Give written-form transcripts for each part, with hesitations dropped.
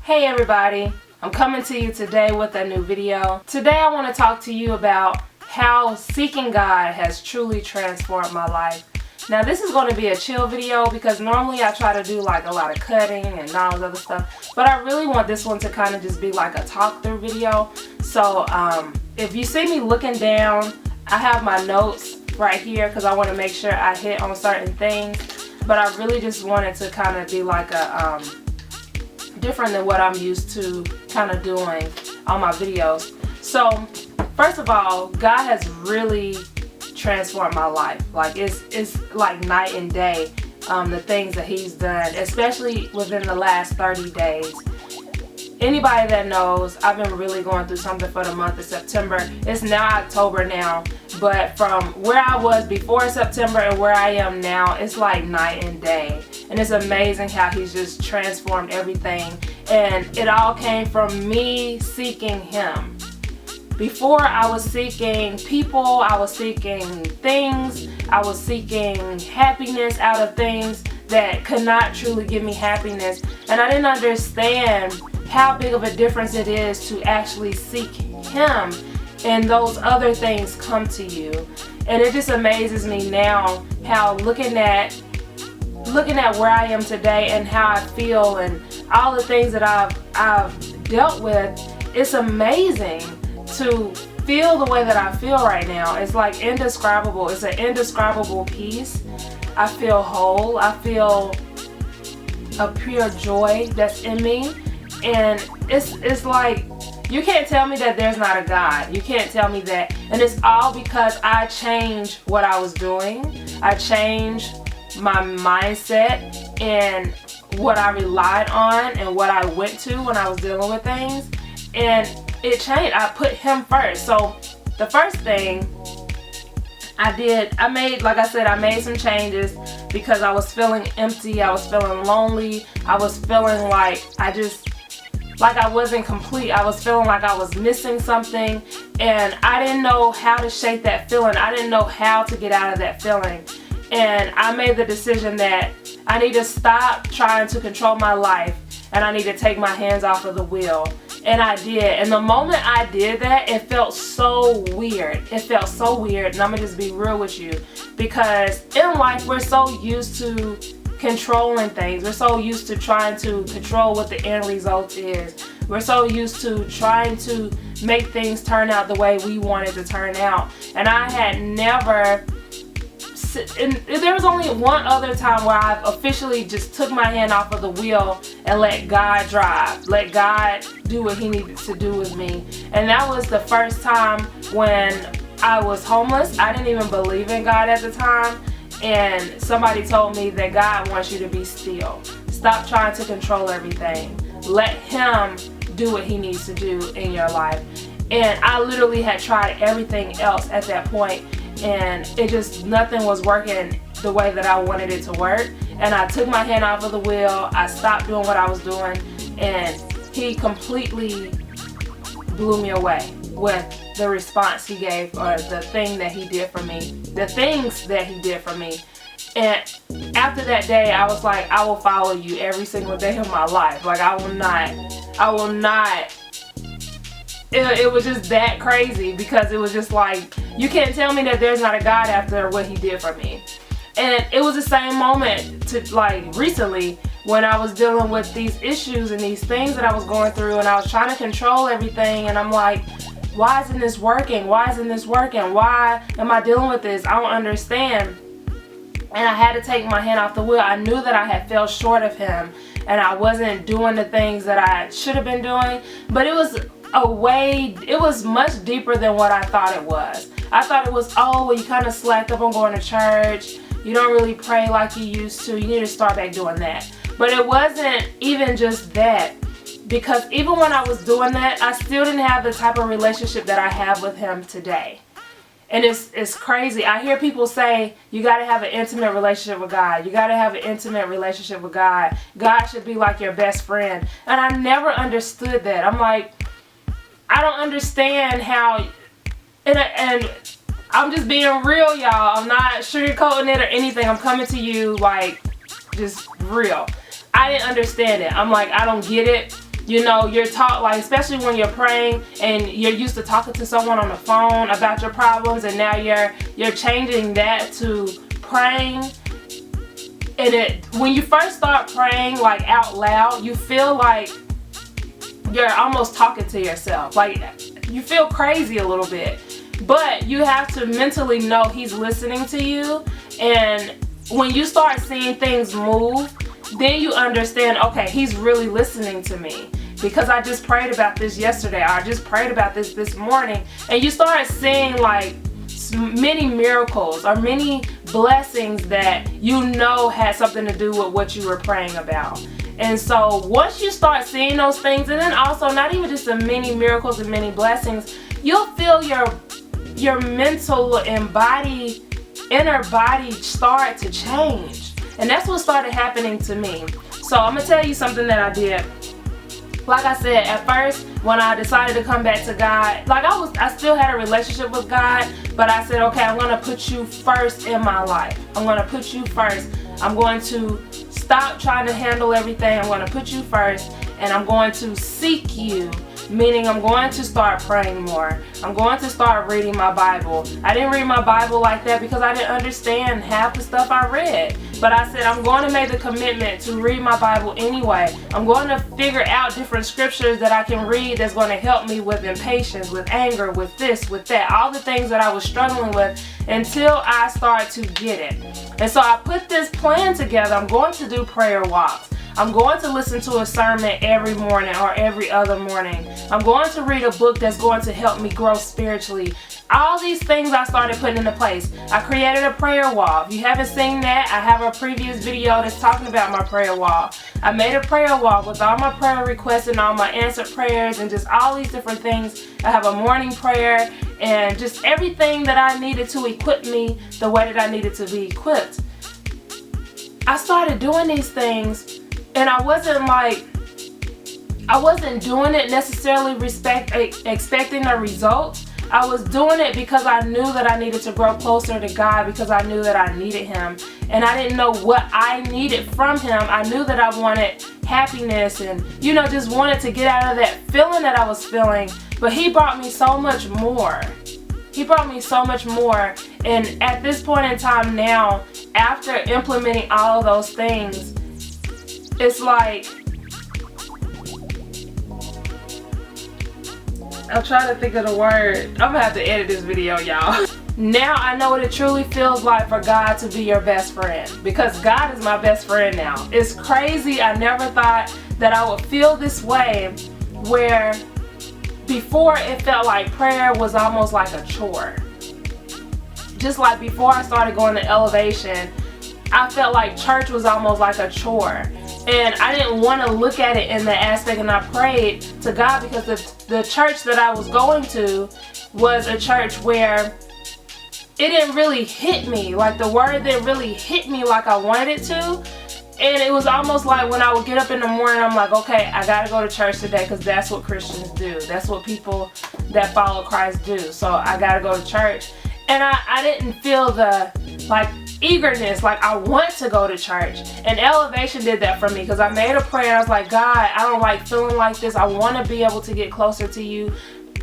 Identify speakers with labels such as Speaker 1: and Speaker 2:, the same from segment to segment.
Speaker 1: Hey everybody, I'm coming to you today with a new video. Today I want to talk to you about how seeking God has truly transformed my life. Now this is going to be a chill video because normally I try to do like a lot of cutting and all this other stuff, but I really want this one to kind of just be like a talk through video. So if you see me looking down, I have my notes right here because I want to make sure I hit on certain things, but I really just wanted to kind of be like a different than what I'm used to kind of doing on my videos. So first of all, God has really transformed my life. Like it's like night and day, the things that He's done, especially within the last 30 days. Anybody that knows, I've been really going through something for the month of September. It's now October now, but from where I was before September and where I am now, it's like night and day. And it's amazing how He's just transformed everything. And it all came from me seeking Him. Before, I was seeking people, I was seeking things, I was seeking happiness out of things that could not truly give me happiness. And I didn't understand how big of a difference it is to actually seek Him and those other things come to you. And it just amazes me now how looking at where I am today and how I feel and all the things that I've dealt with, it's amazing to feel the way that I feel right now. It's like indescribable. It's an indescribable peace. I feel whole. I feel a pure joy that's in me. And it's like, you can't tell me that there's not a God. You can't tell me that. And it's all because I changed what I was doing. I changed my mindset and what I relied on and what I went to when I was dealing with things. And it changed. I put Him first. So the first thing I did, I made some changes because I was feeling empty. I was feeling lonely. I was feeling like I wasn't complete. I was feeling like I was missing something, and I didn't know how to shake that feeling. I didn't know how to get out of that feeling. And I made the decision that I need to stop trying to control my life, and I need to take my hands off of the wheel. And I did. And the moment I did that, it felt so weird. It felt so weird. And I'm going to just be real with you. Because in life, we're so used to controlling things. We're so used to trying to control what the end result is. We're so used to trying to make things turn out the way we want it to turn out. And I had never... And there was only one other time where I officially just took my hand off of the wheel and let God drive. Let God do what He needed to do with me. And that was the first time when I was homeless. I didn't even believe in God at the time. And somebody told me that God wants you to be still. Stop trying to control everything. Let Him do what He needs to do in your life. And I literally had tried everything else at that point. And it just, nothing was working the way that I wanted it to work. And I took my hand off of the wheel. I stopped doing what I was doing. And He completely blew me away with the response He gave, or the thing that He did for me. The things that He did for me. And after that day, I was like, I will follow You every single day of my life. Like, I will not. It was just that crazy, because it was just like, you can't tell me that there's not a God after what He did for me. And it was the same moment to like recently when I was dealing with these issues and these things that I was going through, and I was trying to control everything, and I'm like, why isn't this working? Why isn't this working? Why am I dealing with this? I don't understand. And I had to take my hand off the wheel. I knew that I had fell short of Him, and I wasn't doing the things that I should have been doing. But it was much deeper than what I thought it was. I thought it was, oh, well, you kind of slacked up on going to church. You don't really pray like you used to. You need to start back doing that. But it wasn't even just that. Because even when I was doing that, I still didn't have the type of relationship that I have with Him today. And it's crazy. I hear people say, you got to have an intimate relationship with God. You got to have an intimate relationship with God. God should be like your best friend. And I never understood that. I'm like, I don't understand how, and I'm just being real, y'all. I'm not sugarcoating it or anything. I'm coming to you like just real. I didn't understand it. I'm like, I don't get it. You know, you're taught, like, especially when you're praying and you're used to talking to someone on the phone about your problems, and now you're changing that to praying. And when you first start praying like out loud, you feel like you're almost talking to yourself. Like, you feel crazy a little bit. But you have to mentally know He's listening to you. And when you start seeing things move, then you understand, okay, He's really listening to me. Because I just prayed about this yesterday. Or I just prayed about this morning. And you start seeing like many miracles or many blessings that you know had something to do with what you were praying about. And so once you start seeing those things, and then also not even just the many miracles and many blessings, you'll feel your mental and inner body start to change. And that's what started happening to me. So I'm gonna tell you something that I did. Like I said, at first, when I decided to come back to God, like I still had a relationship with God, but I said, okay, I'm going to put you first in my life. I'm going to put you first. I'm going to stop trying to handle everything. I'm going to put you first, and I'm going to seek you. Meaning I'm going to start praying more. I'm going to start reading my Bible. I didn't read my Bible like that because I didn't understand half the stuff I read. But I said I'm going to make the commitment to read my Bible anyway. I'm going to figure out different scriptures that I can read that's going to help me with impatience, with anger, with this, with that. All the things that I was struggling with until I start to get it. And so I put this plan together. I'm going to do prayer walks. I'm going to listen to a sermon every morning or every other morning. I'm going to read a book that's going to help me grow spiritually. All these things I started putting into place. I created a prayer wall. If you haven't seen that, I have a previous video that's talking about my prayer wall. I made a prayer wall with all my prayer requests and all my answered prayers and just all these different things. I have a morning prayer and just everything that I needed to equip me the way that I needed to be equipped. I started doing these things. And I wasn't doing it necessarily expecting a result. I was doing it because I knew that I needed to grow closer to God, because I knew that I needed Him. And I didn't know what I needed from Him. I knew that I wanted happiness and, just wanted to get out of that feeling that I was feeling. But He brought me so much more. He brought me so much more. And at this point in time now, after implementing all of those things, it's like, I'm trying to think of the word. I'm gonna have to edit this video, y'all. Now I know what it truly feels like for God to be your best friend, because God is my best friend now. It's crazy. I never thought that I would feel this way, where before it felt like prayer was almost like a chore. Just like before I started going to Elevation, I felt like church was almost like a chore. And I didn't want to look at it in that aspect, and I prayed to God, because the church that I was going to was a church where it didn't really hit me. Like, the word didn't really hit me like I wanted it to. And it was almost like when I would get up in the morning, I'm like, okay, I got to go to church today, because that's what Christians do. That's what people that follow Christ do. So I got to go to church. And I didn't feel the, eagerness, like I want to go to church. And Elevation did that for me, because I made a prayer. I was like, God, I don't like feeling like this. I want to be able to get closer to you.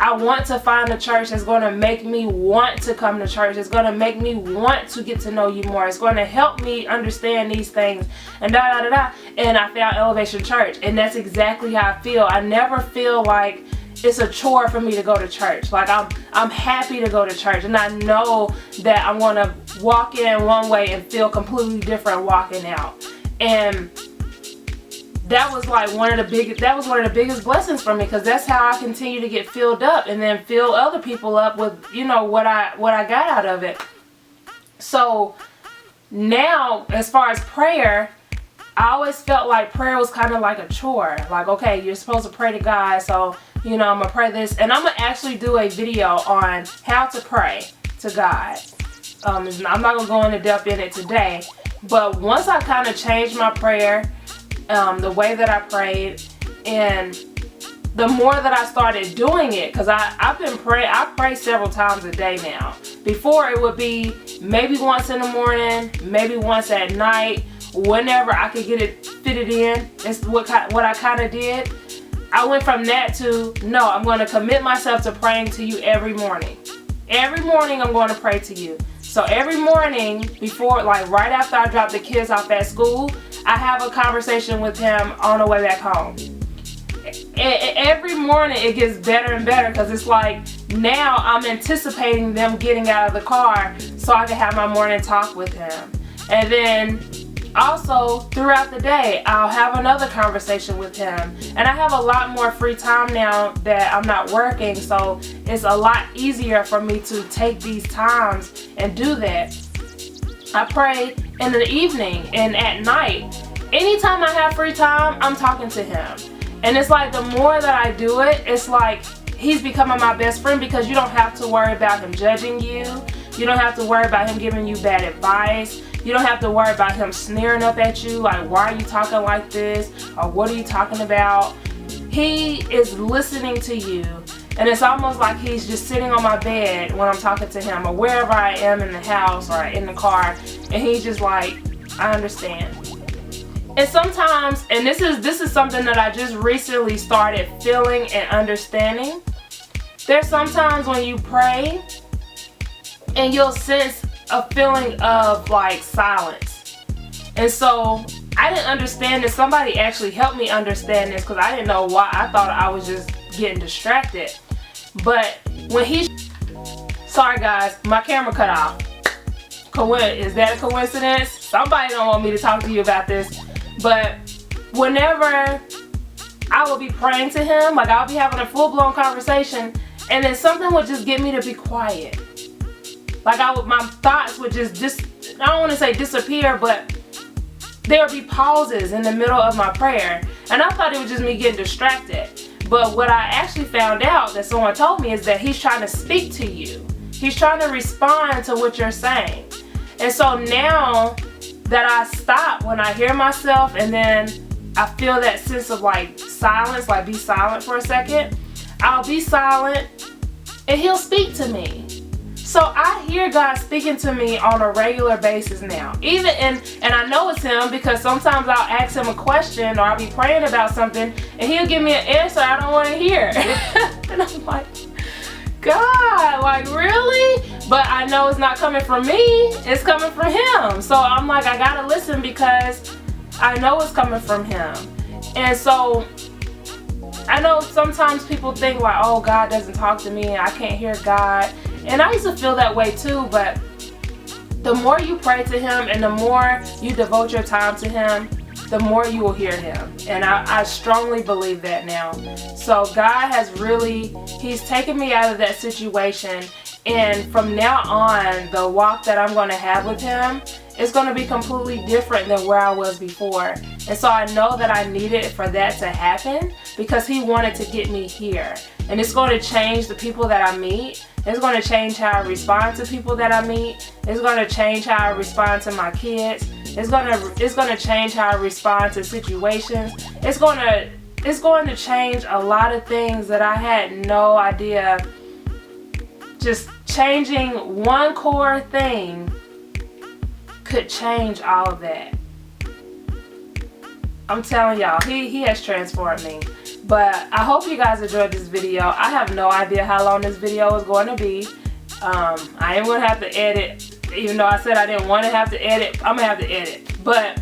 Speaker 1: I want to find a church that's going to make me want to come to church. It's going to make me want to get to know you more. It's going to help me understand these things, and And I found Elevation Church, and that's exactly how I feel. I never feel like it's a chore for me to go to church. Like, I'm happy to go to church, and I know that I'm going to walk in one way and feel completely different walking out. And that was one of the biggest blessings for me, because that's how I continue to get filled up and then fill other people up with, what I got out of it. So now, as far as prayer, I always felt like prayer was kind of like a chore. Like, okay, you're supposed to pray to God, so I'm going to pray this. And I'm going to actually do a video on how to pray to God. I'm not going to go into depth in it today. But once I kind of changed my prayer, the way that I prayed, and the more that I started doing it, because I pray several times a day now. Before, it would be maybe once in the morning, maybe once at night, whenever I could get it fitted in. It's what I kind of did. I went from that to, no, I'm going to commit myself to praying to you every morning. Every morning I'm going to pray to you. So every morning before, like right after I drop the kids off at school, I have a conversation with him on the way back home. Every morning it gets better and better, because it's like now I'm anticipating them getting out of the car so I can have my morning talk with him. And then also throughout the day I'll have another conversation with him. And I have a lot more free time now that I'm not working, so it's a lot easier for me to take these times and do that. I pray in the evening and at night. Anytime I have free time, I'm talking to him. And it's like the more that I do it, it's like he's becoming my best friend, because you don't have to worry about him judging you. You don't have to worry about him giving you bad advice. You don't have to worry about him sneering up at you like, why are you talking like this? Or what are you talking about? He is listening to you. And it's almost like he's just sitting on my bed when I'm talking to him, or wherever I am in the house or in the car. And he's just like, I understand. And sometimes, and this is something that I just recently started feeling and understanding. There's sometimes when you pray and you'll sense a feeling of like silence. And so I didn't understand this. Somebody actually helped me understand this, because I didn't know why. I thought I was just getting distracted. But when sorry guys, my camera cut off. Is that a coincidence? Somebody don't want me to talk to you about this. But whenever I will be praying to him, like I'll be having a full-blown conversation, and then something would just get me to be quiet. Like my thoughts would just I don't want to say disappear, but there would be pauses in the middle of my prayer. And I thought it was just me getting distracted. But what I actually found out that someone told me is that he's trying to speak to you. He's trying to respond to what you're saying. And so now that I stop when I hear myself, and then I feel that sense of like silence, like be silent for a second, I'll be silent and he'll speak to me. So I hear God speaking to me on a regular basis now. And I know it's him, because sometimes I'll ask him a question, or I'll be praying about something and he'll give me an answer I don't want to hear. And I'm like, God, like really? But I know it's not coming from me, it's coming from him. So I'm like, I gotta listen, because I know it's coming from him. And so I know sometimes people think like, oh, God doesn't talk to me, I can't hear God. And I used to feel that way too, but the more you pray to him and the more you devote your time to him, the more you will hear him. And I strongly believe that now. So God has really, he's taken me out of that situation. And from now on, the walk that I'm going to have with him is going to be completely different than where I was before. And so I know that I needed for that to happen, because he wanted to get me here. And it's going to change the people that I meet. It's going to change how I respond to people that I meet. It's going to change how I respond to my kids. It's going to change how I respond to situations. It's going to change a lot of things that I had no idea. Just changing one core thing could change all of that. I'm telling y'all, he has transformed me. But I hope you guys enjoyed this video. I have no idea how long this video is going to be. I am going to have to edit. Even though I said I didn't want to have to edit, I'm going to have to edit. But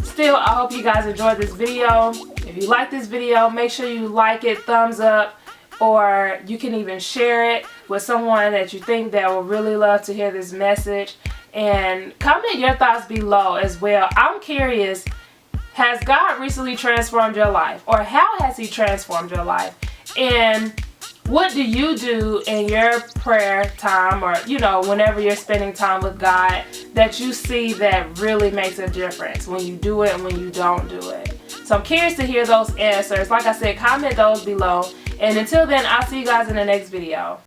Speaker 1: still, I hope you guys enjoyed this video. If you like this video, make sure you like it, thumbs up, or you can even share it with someone that you think that will really love to hear this message. And comment your thoughts below as well. I'm curious, has God recently transformed your life? Or how has he transformed your life? And what do you do in your prayer time, or whenever you're spending time with God, that you see that really makes a difference when you do it and when you don't do it? So I'm curious to hear those answers. Like I said, comment those below. And until then, I'll see you guys in the next video.